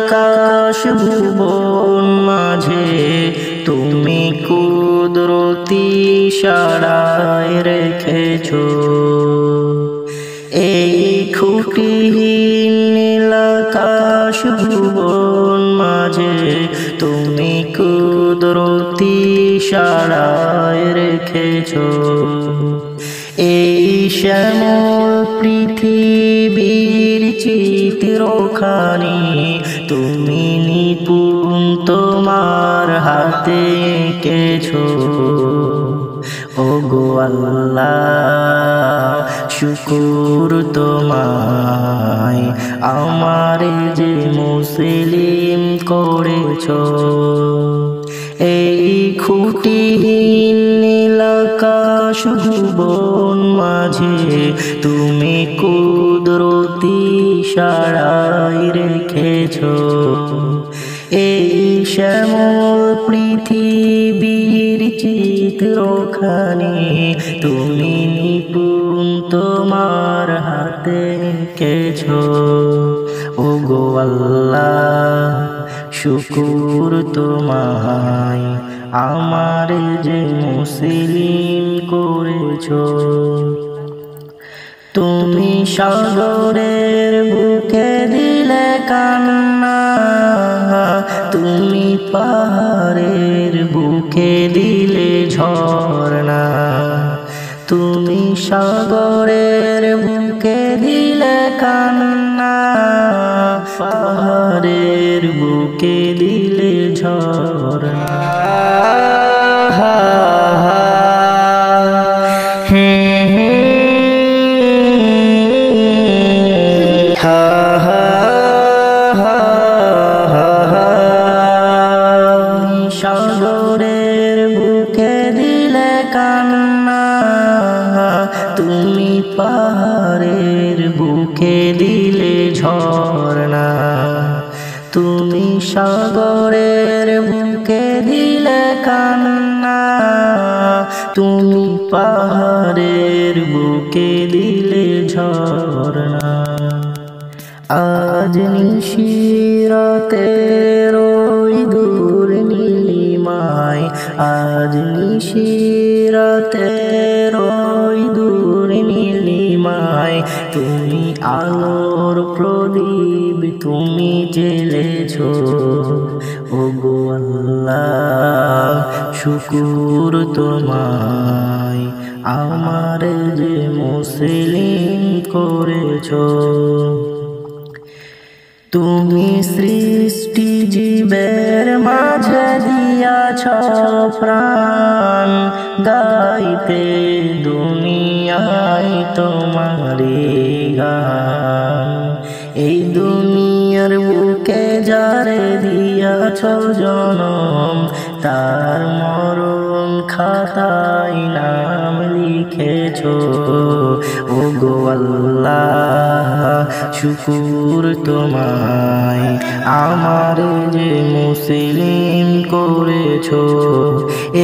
আকাশ ভুবন মাঝে তুমি কুদরতি ইশারায় রেখেছো। এই খুঁটিহীন নীল আকাশ ভুবন মাঝে তুমি কুদরতি ইশারায় রেখেছো। এই শ্যামল পৃথিবীর চিত্রখানি তুমি নিপুণ তোমার হাতে এঁকেছো। ওগো আল্লাহ শুকুর তোমায় আমারে যে মুসলিম করেছো। এই খুঁটিহীন নীল আকাশ ভুবন মাঝে তুমি কুদরতি ইশারায় রেখেছো। এই শ্যামল পৃথিবীর চিত্রখানি তুমি নিপুণ তোমার হাতে এঁকেছো। ওগো আল্লাহ শুকুর তোমায় আমার যে মুসলিম করেছো। তুমি সাগরের বুকে দিলে কান্না, তুমি পাহাড়ের বুকে দিলে ঝর্ণা। তুমি সাগরের বুকে দিলে কান্না, পাহাড়ের বুকে দিলে ঝর্ণা। সাগরের বুকে দিলে কান্না, তুমি পাহাড়ের বুকে দিলে ঝর্ণা। তুমি সাগরের বুকে দিলে কান্না, তুমি পাহাড়ের বুকে দিলে ঝর্ণা। আজ নিশিরাতের ওই দূর নীলিমায়, আজ নিশিরাতের ওই দূর নীলিমায় তুমি আলোর প্রদীপ তুমি জ্বেলেছো। ওগো আল্লাহ শুকুর তোমায় আমার যে মুসলিম করেছো। তুমি সৃষ্টি জীবের মাঝে দিয়াছ প্রাণ, গাইতে দুনিয়ায় তোমারি গান। এই দুনিয়ার বুকে যারে দিয়াছ জনম, তার মরণ খাতায় নাম লিখেছো। ওগো আল্লাহ শুকুর তোমায় আমার যে মুসলিম করেছো।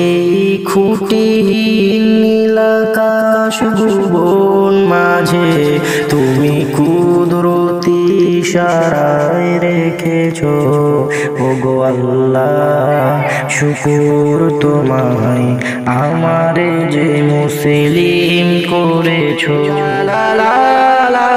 এই খুঁটিহীন নীল আকাশ ভুবন মাঝে তুমি কুদরতি ইশারায় রেখেছো। ওগো আল্লাহ শুকুর তোমায় আমার যে মুসলিম করেছো। লা লা লা